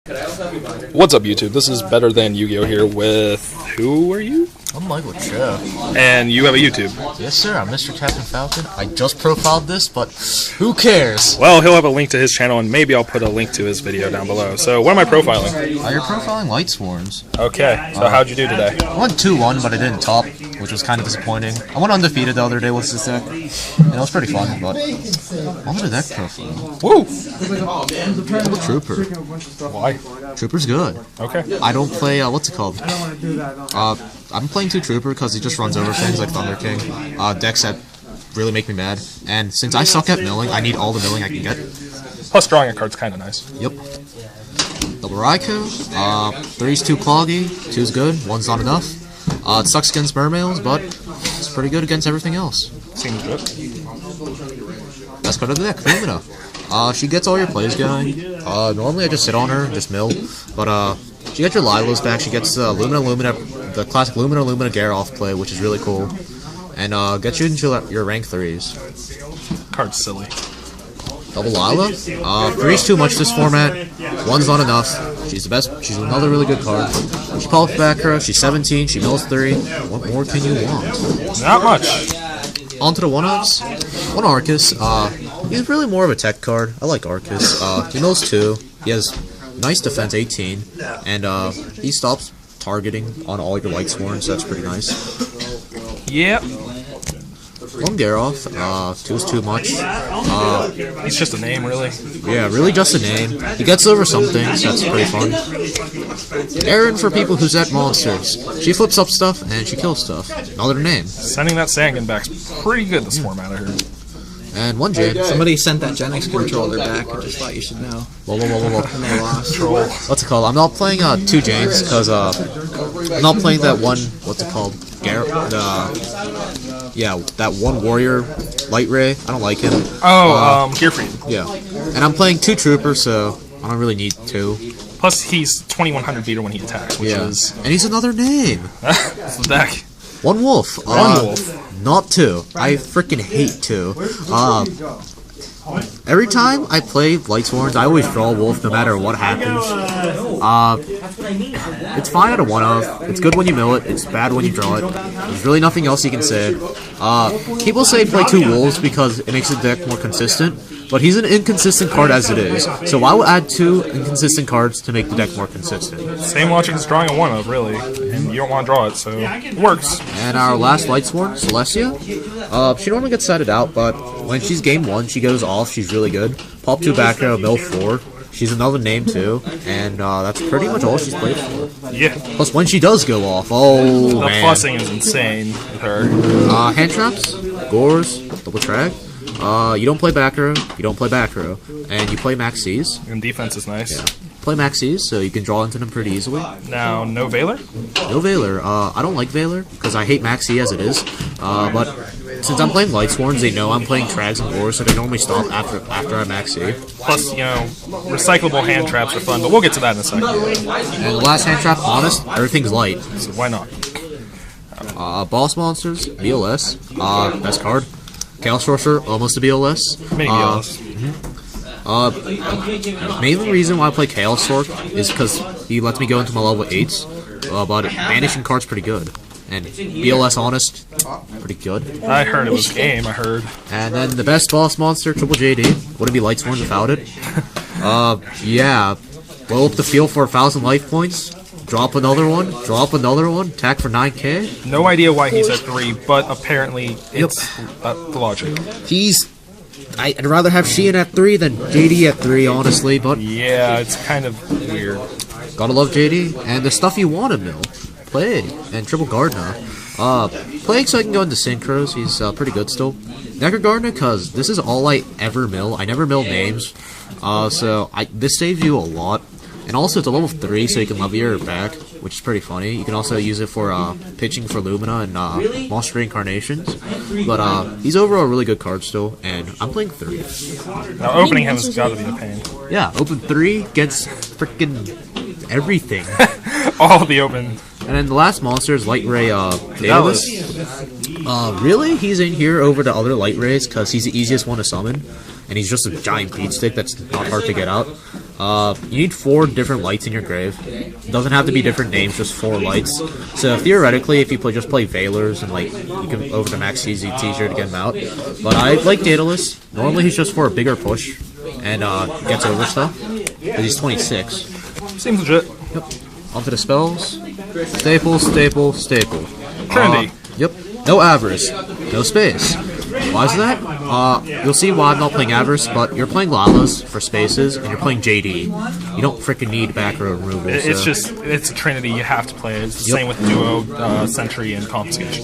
What's up, YouTube? This is Better Than Yu-Gi-Oh! Here with... Who are you? I'm Michael CHOOOOO. And you have a YouTube. Yes, sir. I'm MrCaptFalcon. I just profiled this, but who cares? Well, he'll have a link to his channel, and maybe I'll put a link to his video down below. So, what am I profiling? You're profiling Lightsworns. Okay, so how'd you do today? I went 2-1, but I didn't top, which was kind of disappointing. I went undefeated the other day with this deck, and it was pretty fun, but on to the deck profile. Woo! Double Trooper. Why? Trooper's good. Okay. I don't play, what's it called? I'm playing 2 Trooper because he just runs over things like Thunder King. Decks that really make me mad. And since I suck at milling, I need all the milling I can get. Plus, drawing a card's kind of nice. Yep. Double Raikou. 3's too cloggy, 2's good, 1's not enough. It sucks against mermails, but it's pretty good against everything else. Seems good. Best card of the deck, Lumina. She gets all your plays going. Normally I just sit on her and just mill, but she gets your Lilos back. She gets Lumina, the classic Lumina Gyarados play, which is really cool, and gets you into your rank 3s. Card's silly. Double Lila. 3's too much this format. 1's not enough. She's the best. She's another really good card. She pops back her. She's 17. She mills 3. What more can you want? Not much. Onto the one-ups. One Arceus. He's really more of a tech card. I like Arceus. He mills 2. He has nice defense 18, and he stops targeting on all your Lightsworns, so that's pretty nice. Yep. One Gyarados, 2's too much. He's just a name, really. Yeah, really just a name. He gets over some things, that's pretty fun. Aaron for people who set monsters. She flips up stuff, and she kills stuff. Another name. Sending that Sangan back's pretty good this format, I heard. And one Jade. Somebody sent that Gen X controller back. I just thought you should know. Whoa. And they lost. Troll. What's it called? I'm not playing 2 Janes because I'm not playing that one. What's it called? Yeah, that one Warrior Light Ray. I don't like him. Oh, Gearfried. Yeah, and I'm playing 2 Troopers, so I don't really need 2. Plus, he's 2100 beater when he attacks, which is. And he's another name. That's the deck. One Wolf. One Wolf. Not 2. I freaking hate 2. Every time I play Lightsworns, I always draw Wolf no matter what happens. It's fine at a 1-of. It's good when you mill it. It's bad when you draw it. There's really nothing else you can say. People say play 2 Wolves because it makes the deck more consistent, but he's an inconsistent card as it is. So I will add 2 inconsistent cards to make the deck more consistent. Same logic as drawing a 1-of, really. And you don't want to draw it, so it works. And our last Lightsworn, Celestia. She normally gets setted out, but when she's game 1, she goes off. She's really good. Pop 2 back row, mill 4. She's another name too, and that's pretty much all she's played for. Yeah. Plus, when she does go off, oh the man. fussing is insane with her. Hand traps, Gores, double track. You don't play back row, you don't play back row, and you play max C's. And defense is nice. Yeah. Play max C's, so you can draw into them pretty easily. Now, no Valor? No Valor. I don't like Valor because I hate max C as it is. But since I'm playing Lightsworns, they know I'm playing Trags and Gores, so they normally stop after I max C. Plus, you know, recyclable hand traps are fun, but we'll get to that in a second. And the last hand trap, honest, everything's light. So why not? Boss monsters, BLS, best card. Chaos Sorcerer, almost a BLS. Mini BLS. Main reason why I play Chaos Sorc is because he lets me go into my level 8s, but banishing card's pretty good. And BLS Honest, pretty good. I heard it was game, I heard. And then the best boss monster, Triple JD. Wouldn't be Lightsworn without it. Yeah. Blow up the field for 1,000 life points. Drop another one, attack for 9k. No idea why he's at 3, but apparently it's the logic. I'd rather have Sheehan at 3 than JD at 3, honestly, but... Yeah, it's kind of weird. Gotta love JD, and the stuff you want to mill. Play, and Triple Gardner. Playing so I can go into Synchros, he's pretty good still. Necker Gardner, because this is all I ever mill. I never mill names, so this saves you a lot. And also, it's a level 3, so you can level your back, which is pretty funny. You can also use it for pitching for Lumina and Monster Reincarnations. But he's overall a really good card still, and I'm playing 3. Now, opening him has got to be a pain. Yeah, open 3 gets freaking everything. All the open. And then the last monster is Light Ray Daedalus. Really? He's in here over the other Light Rays because he's the easiest one to summon. And he's just a giant beat stick that's not hard to get out. You need 4 different lights in your grave. It doesn't have to be different names, just 4 lights. So theoretically, if you just play Veilers and like you can over the max easy, it's easier to get him out. But I like Daedalus. Normally he's just for a bigger push and gets over stuff. But he's 26. Seems legit. Yep. Onto the spells. Staple, staple, staple. Trendy. Yep. No Avarice. No space. Why is that? You'll see why I'm not playing Avarice, but you're playing Lalas for spaces, and you're playing JD. You don't freaking need back row removal. It's just, it's a trinity, you have to play it. It's the same with Duo, Sentry, and Confiscation.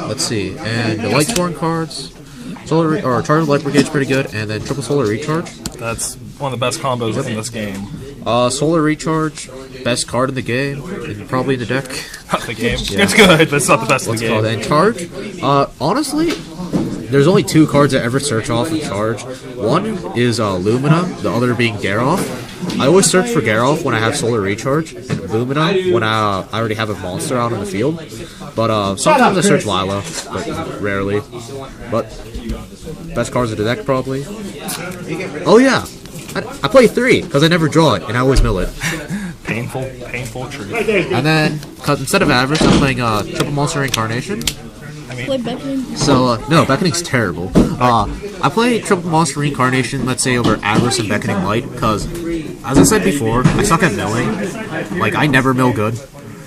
Let's see, and the Lightsworn cards, or Charge of Light Brigade's pretty good, and then Triple Solar Recharge. That's one of the best combos in this game. Solar Recharge, best card in the game, and probably in the deck. Not the game. Yeah. It's good, but it's not the best in the game. And Charge, honestly, there's only 2 cards I ever search off of Charge. One is Lumina, the other being Geralf. I always search for Geralf when I have Solar Recharge, and Lumina when I already have a monster out on the field. But sometimes I search Lila, but rarely. But best cards of the deck, probably. Oh yeah, I play 3, because I never draw it, and I always mill it. Painful truth. And then, cause instead of Avarice, I'm playing Triple Monster Reincarnation. So, no, Beckoning's terrible. I play Triple Monster Reincarnation, let's say, over Avarice and Beckoning Light, because, as I said before, I suck at milling. Like, I never mill good.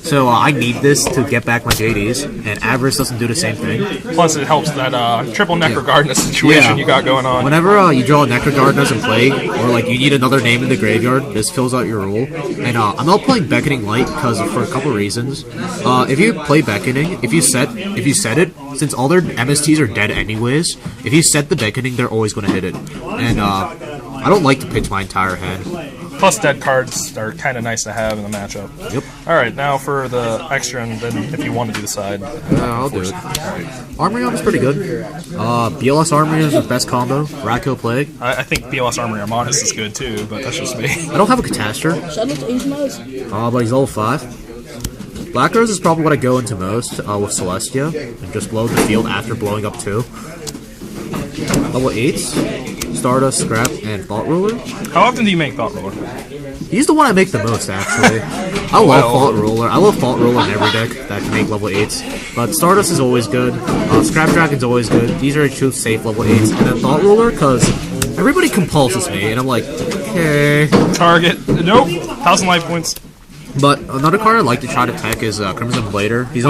So, I need this to get back my JDs, and Avarice doesn't do the same thing. Plus, it helps that triple Necrogardnus situation you got going on. Whenever you draw a Necrogardnus and Plague, or like you need another name in the graveyard, this fills out your rule. And I'm not playing Beckoning Light because for a couple reasons. If you play Beckoning, if you set it, since all their MSTs are dead anyways, if you set the Beckoning, they're always going to hit it. And I don't like to pitch my entire hand. Plus, dead cards are kind of nice to have in the matchup. Yep. Alright, now for the extra, and then if you want to do the side. I'll do it. Armorion is pretty good. BLS Armorion is the best combo. Racco Plague. I think BLS Armory Armanis is good too, but that's just me. I don't have a Catastor. But he's level 5. Black Rose is probably what I go into most with Celestia, and just blow the field after blowing up 2. Level 8s. Stardust, Scrap, and Thought Ruler. How often do you make Thought Ruler? He's the one I make the most, actually. I love Thought Ruler. I love Thought Ruler in every deck that can make level 8s. But Stardust is always good. Scrap Dragon's always good. These are two safe level 8s. And then Thought Ruler, because everybody compulses me, and I'm like, okay. Target. Nope. 1,000 life points. But another card I'd like to try to tech is Crimson Blader. He's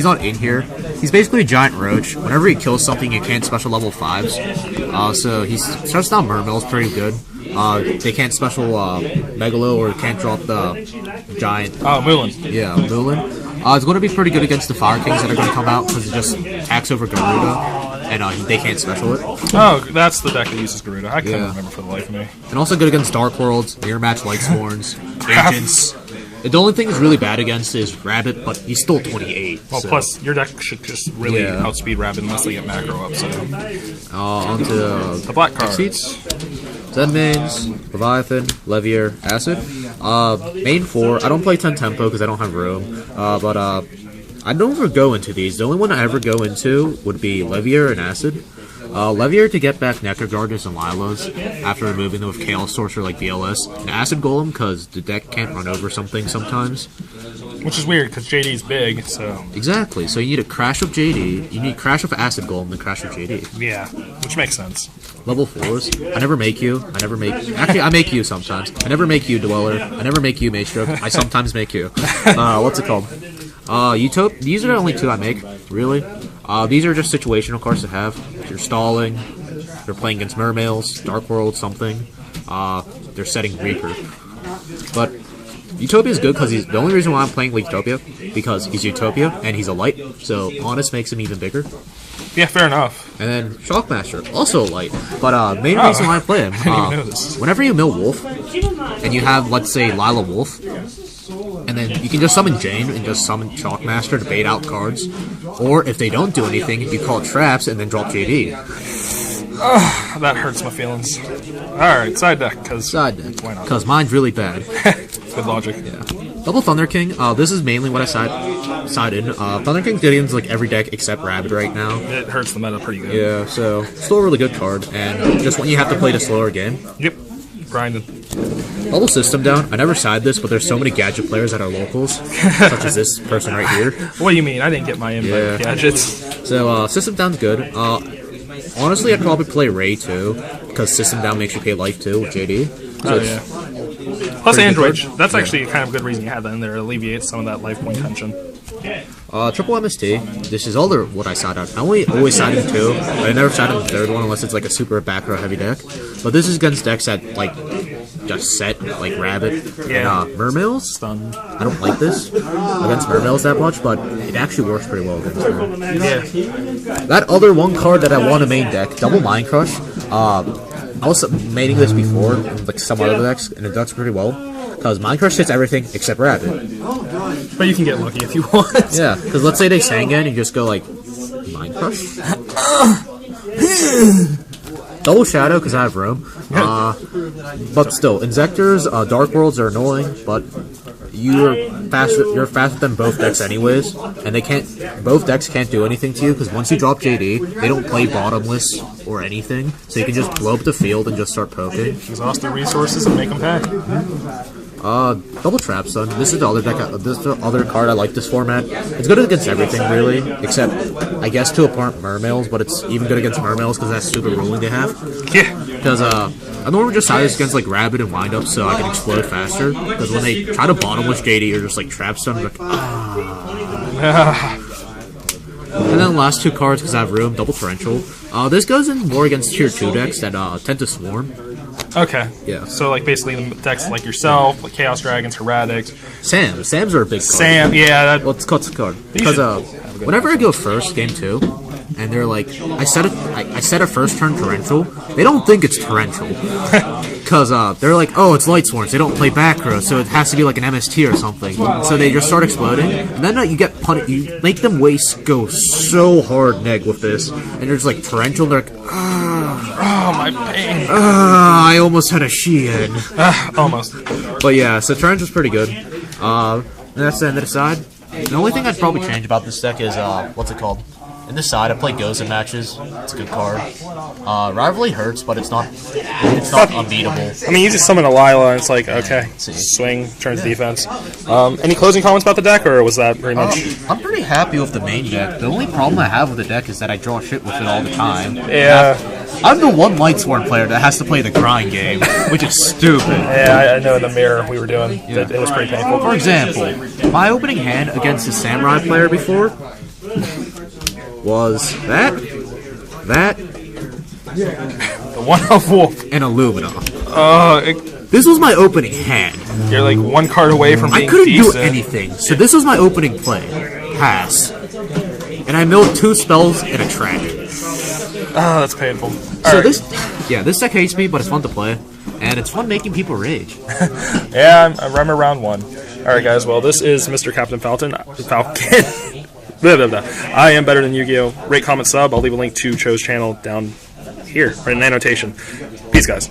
not in here. He's basically a giant roach. Whenever he kills something, you can't special level 5s. So he shuts down Mermill's pretty good. They can't special Megalo or can't drop the giant. Moulin. Yeah, Moulin. It's going to be pretty good against the Fire Kings that are going to come out because it just attacks over Garuda. And they can't special it. Oh, that's the deck that uses Garuda. I can't remember for the life of me. And also good against Dark Worlds, Mirror Match Lightsworns, Agents. The only thing he's really bad against is Rabbit, but he's still 28. Well, so. Plus, your deck should just really outspeed Rabbit unless they get macro up, so... Onto the black cards. Zen Mains, Leviathan, Levier, Acid. Main 4, I don't play 10 Tempo because I don't have room, but I don't ever go into these. The only one I ever go into would be Levier and Acid. Levier to get back Necrogardus and Lilas after removing them with Chaos Sorcerer like BLS. And Acid Golem because the deck can't run over something sometimes. Which is weird because JD's big, so... Exactly, so you need a Crash of JD, you need Crash of Acid Golem, then Crash of JD. Yeah, which makes sense. Level 4s. I never make you. Actually, I make you sometimes. I never make you, Dweller. I never make you, Maestroke. I sometimes make you. What's it called? These are the only 2 I make, really. These are just situational cards to have. If you're stalling, you're playing against Mermails, Dark World, something. They're setting Reaper. But Utopia is good because the only reason why I'm playing Utopia because he's Utopia and he's a light, so Honest makes him even bigger. Yeah, fair enough. And then Shockmaster, also a light. But main reason why I play him, whenever you mill Wolf, and you have, let's say, Lila Wolf, and then you can just summon Jane and just summon Shockmaster to bait out cards. Or if they don't do anything, you call traps and then drop JD. That hurts my feelings. Alright, side deck, because... Side deck, because mine's really bad. Good logic. Yeah. Double Thunder King, this is mainly what I side in. Thunder King's good against like every deck except Rabbit right now. It hurts the meta pretty good. Yeah, so still a really good card, and just when you have to play the slower game. Yep. grinding. Double system down. I never side this, but there's so many gadget players that are locals, such as this person right here. What do you mean? I didn't get my invite Yeah. gadgets. So system down's good. Honestly, I'd probably play Ray too, because system down makes you pay life too with JD. So Oh, yeah. Plus pretty Android. good. That's actually kind of a good reason you have that in there. It alleviates some of that life point tension. Triple MST. This is all what I side out. I always side in 2. But I never side in the 3rd one unless it's like a super back row heavy deck. But this is against decks that like just set like Rabbit Yeah. and Mermails. Stun. I don't like this against Mermails that much, but it actually works pretty well against her. Yeah. That other one card that I want to main deck, Double Mind Crush. I was maining this before in like some other decks, and it does pretty well. Because Mind Crush hits everything except Rabbit. But you can get lucky if you want. Yeah, because let's say they Sangan, you just go like, Mind Crush? Double Shadow, because I have room. But still, Inzectors, Dark Worlds are annoying, but you're faster than both decks anyways, and both decks can't do anything to you, because once you drop JD, they don't play bottomless or anything, so you can just blow up the field and just start poking. Exhaust their resources and make them pay. Double Trap Stun. This is the other deck. This is the other card I like this format. It's good against everything really, except I guess to a point Mermails, but it's even good against Mermails because that's stupid ruling they have. Yeah. Because I normally just side this against like Rabbit and Wind Up so I can explode faster. Because when they try to bottomless JD or just like Trap Stun, like And then the last 2 cards because I have room. Double Torrential. This goes in more against tier 2 decks that tend to swarm. Okay. Yeah. So like basically the decks like yourself, like Chaos Dragons, Heretics. Sams are a big card. Sam, yeah. Well, it's called card. Because whenever I go first, game 2, and they're like, I set a first turn torrential. They don't think it's torrential, because they're like, oh, it's Lightsworns. They don't play back row, so it has to be like an MST or something. So they just start exploding, and then you get punished. You make them go so hard neg with this, and you're just like torrential. And they're like, Oh, my pain. I almost had a Sheehan. Almost. But yeah, so torrential's pretty good. And that's the end of the side. The only thing I'd probably change about this deck is what's it called? In this side, I play Gozen matches. It's a good card. Rivalry hurts, but it's not unbeatable. I mean, you just summon a Lila, and it's like, okay, swing, turns defense. Any closing comments about the deck, or was that pretty much? I'm pretty happy with the main deck. The only problem I have with the deck is that I draw shit with it all the time. Yeah. I'm the one Lightsworn player that has to play the grind game, which is stupid. Yeah, I know in the mirror we were doing. It was pretty painful. For example, my opening hand against the Samurai player before was that, The one-off wolf. and Illumina. It, This was my opening hand. You're like one card away from being I couldn't decent. do anything, so this was my opening play. Pass. And I milled 2 spells and a tragic. Oh, that's painful. So this deck hates me, but it's fun to play. And it's fun making people rage. Yeah, I remember round 1. Alright guys, well this is MrCaptFalcon. Blah, blah, blah. I am better than Yu-Gi-Oh! Rate, comment, sub. I'll leave a link to Cho's channel down here, right in the annotation. Peace guys.